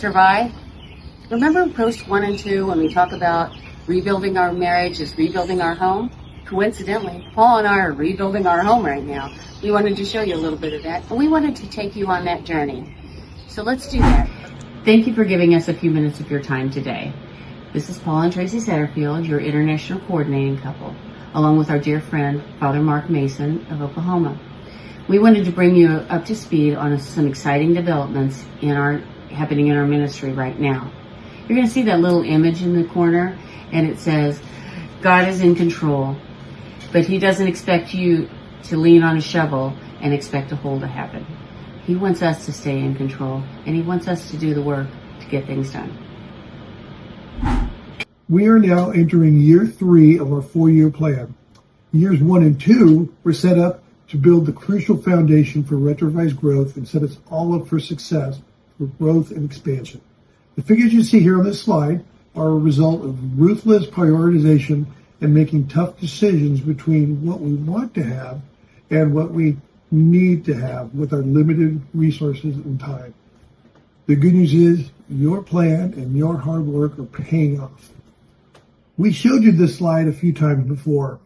Retrouvaille. Remember post 1 and 2 when we talk about rebuilding our marriage is rebuilding our home? Coincidentally, Paul and I are rebuilding our home right now. We wanted to show you a little bit of that, and we wanted to take you on that journey. So let's do that. Thank you for giving us a few minutes of your time today. This is Paul and Tracy Satterfield, your international coordinating couple, along with our dear friend, Father Mark Mason of Oklahoma. We wanted to bring you up to speed on some exciting developments happening in our ministry right now. You're going to see that little image in the corner, and it says, God is in control, but He doesn't expect you to lean on a shovel and expect a hole to happen. He wants us to stay in control, and He wants us to do the work to get things done. We are now entering year 3 of our 4-year plan. Years 1 and 2 were set up to build the crucial foundation for Retrouvaille's growth and set us all up for success for growth and expansion. The figures you see here on this slide are a result of ruthless prioritization and making tough decisions between what we want to have and what we need to have with our limited resources and time. The good news is your plan and your hard work are paying off. We showed you this slide a few times before,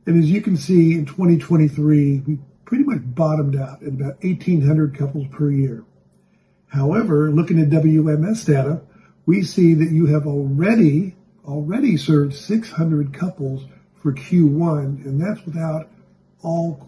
and as you can see in 2023, we pretty much bottomed out at about 1,800 couples per year. However, looking at WMS data, we see that you have already served 600 couples for Q1, and that's without all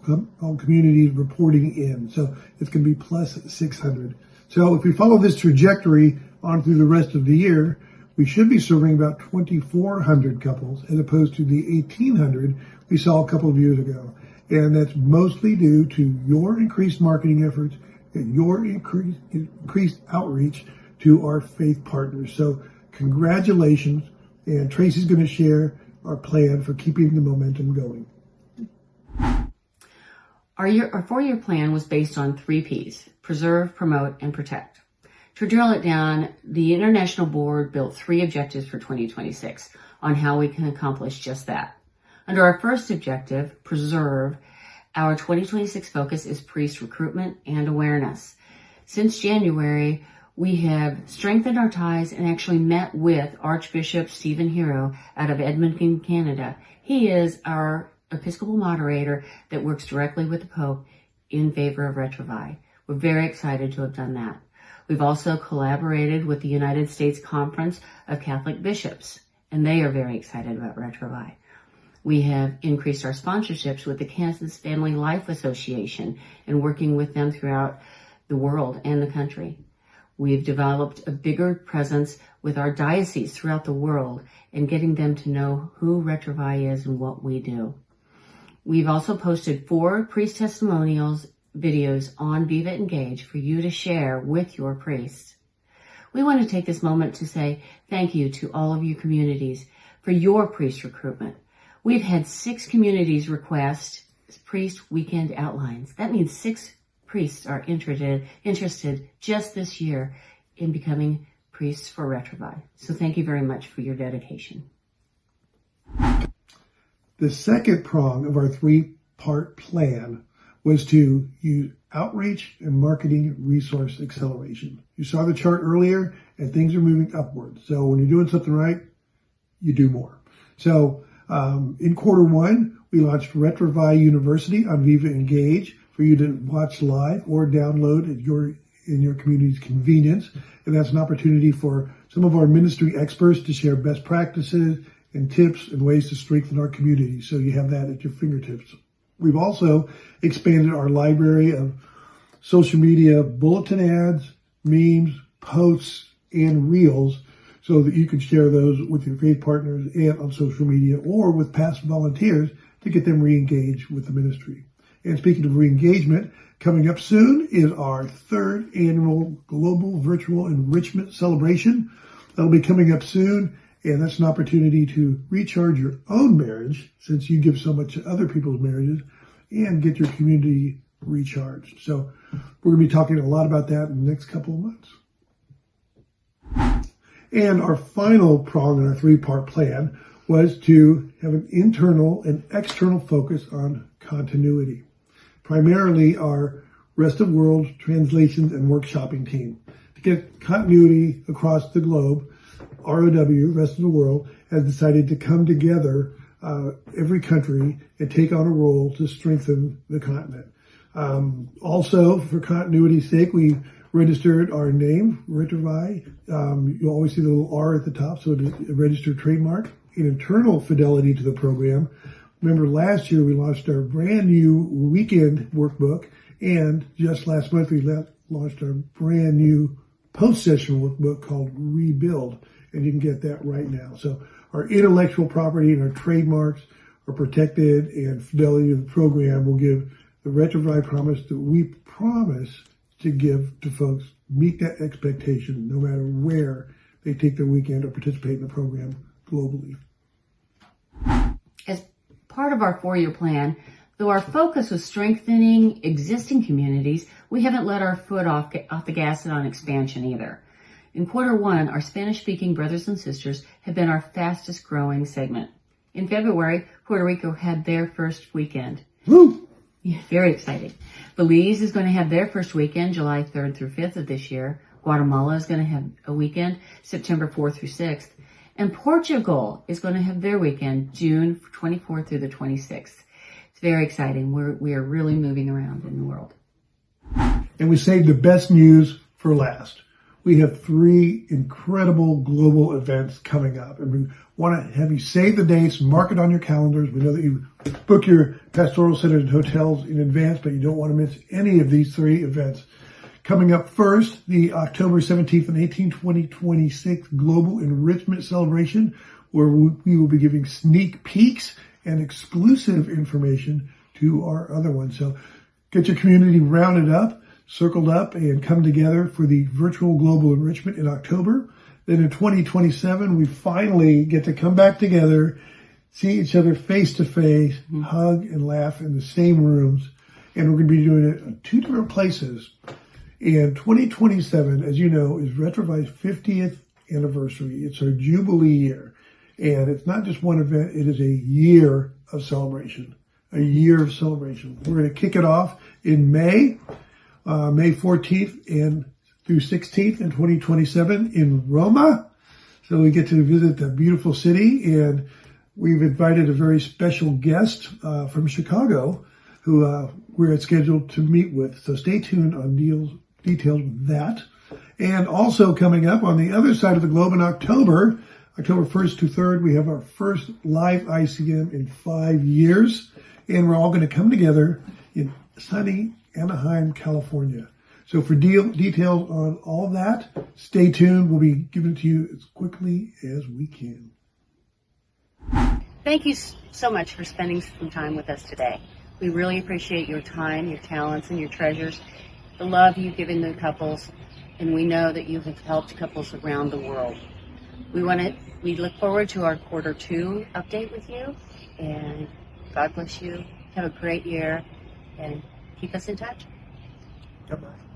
communities reporting in. So it's going to be plus 600. So if we follow this trajectory on through the rest of the year, we should be serving about 2,400 couples as opposed to the 1,800 we saw a couple of years ago. And that's mostly due to your increased marketing efforts and your increased outreach to our faith partners. So congratulations, and Tracy's going to share our plan for keeping the momentum going. Our 4-year plan was based on 3 Ps: preserve, promote, and protect. To drill it down, the International Board built 3 objectives for 2026 on how we can accomplish just that. Under our first objective, preserve, our 2026 focus is priest recruitment and awareness. Since January, we have strengthened our ties and actually met with Archbishop Stephen Hero out of Edmonton, Canada. He is our Episcopal moderator that works directly with the Pope in favor of Retrouvaille. We're very excited to have done that. We've also collaborated with the United States Conference of Catholic Bishops, and they are very excited about Retrouvaille. We have increased our sponsorships with the Kansas Family Life Association and working with them throughout the world and the country. We've developed a bigger presence with our dioceses throughout the world and getting them to know who Retrouvaille is and what we do. We've also posted 4 priest testimonials videos on Viva Engage for you to share with your priests. We want to take this moment to say thank you to all of you communities for your priest recruitment. We've had 6 communities request priest weekend outlines. That means 6 priests are interested just this year in becoming priests for Retrouvaille. So thank you very much for your dedication. The second prong of our 3-part plan was to use outreach and marketing resource acceleration. You saw the chart earlier, and things are moving upward. So when you're doing something right, you do more. So in Q1, we launched Retrouvaille University on Viva Engage for you to watch live or download in your community's convenience. And that's an opportunity for some of our ministry experts to share best practices and tips and ways to strengthen our community. So you have that at your fingertips. We've also expanded our library of social media bulletin ads, memes, posts, and reels so that you can share those with your faith partners and on social media or with past volunteers to get them re-engaged with the ministry. And speaking of re-engagement, coming up soon is our 3rd annual Global Virtual Enrichment Celebration. That'll be coming up soon, and that's an opportunity to recharge your own marriage since you give so much to other people's marriages and get your community recharged. So we're going to be talking a lot about that in the next couple of months. And our final prong in our 3-part plan was to have an internal and external focus on continuity. Primarily our rest of world translations and workshopping team To get continuity across the globe, ROW, rest of the world, has decided to come together, every country, and take on a role to strengthen the continent. Also, for continuity's sake, we registered our name, Retrouvaille. You'll always see the little R at the top, so it is a registered trademark. In internal fidelity to the program, remember last year we launched our brand new weekend workbook, and just last month we launched our brand new post-session workbook called Rebuild, and you can get that right now. So our intellectual property and our trademarks are protected, and fidelity to the program will give the Retrouvaille promise that we promise to give to folks, meet that expectation no matter where they take their weekend or participate in the program globally. As part of our 4-year plan, though our focus was strengthening existing communities, we haven't let our foot off the gas on expansion either. In Q1, our Spanish-speaking brothers and sisters have been our fastest growing segment. In February, Puerto Rico had their first weekend. Woo! Yeah, very exciting. Belize is going to have their first weekend, July 3rd through 5th of this year. Guatemala is going to have a weekend, September 4th through 6th. And Portugal is going to have their weekend, June 24th through the 26th. It's very exciting. We are really moving around in the world. And we saved the best news for last. We have 3 incredible global events coming up, and we want to have you save the dates, mark it on your calendars. We know that you book your pastoral centers and hotels in advance, but you don't want to miss any of these 3 events. Coming up first, the October 17th and 18th, 2026 Global Enrichment Celebration, where we will be giving sneak peeks and exclusive information to our other ones. So get your community rounded up, circled up, and come together for the virtual global enrichment in October. Then in 2027, we finally get to come back together, see each other face to face, hug and laugh in the same rooms. And we're going to be doing it in 2 different places. And 2027, as you know, is Retrouvaille's 50th anniversary. It's our Jubilee year. And it's not just one event, it is a year of celebration. A year of celebration. We're going to kick it off in May 14th and through 16th in 2027 in Roma. So we get to visit the beautiful city, and we've invited a very special guest from Chicago who we're scheduled to meet with. So stay tuned on details with that. And also coming up on the other side of the globe in October 1st to 3rd, we have our first live ICM in 5 years. And we're all going to come together in sunny Anaheim, California. So for details on all of that, stay tuned. We'll be giving it to you as quickly as we can. Thank you so much for spending some time with us today. We really appreciate your time, your talents, and your treasures, the love you've given the couples, and we know that you have helped couples around the world. We look forward to our Q2 update with you, and God bless you. Have a great year, and keep us in touch. Bye-bye.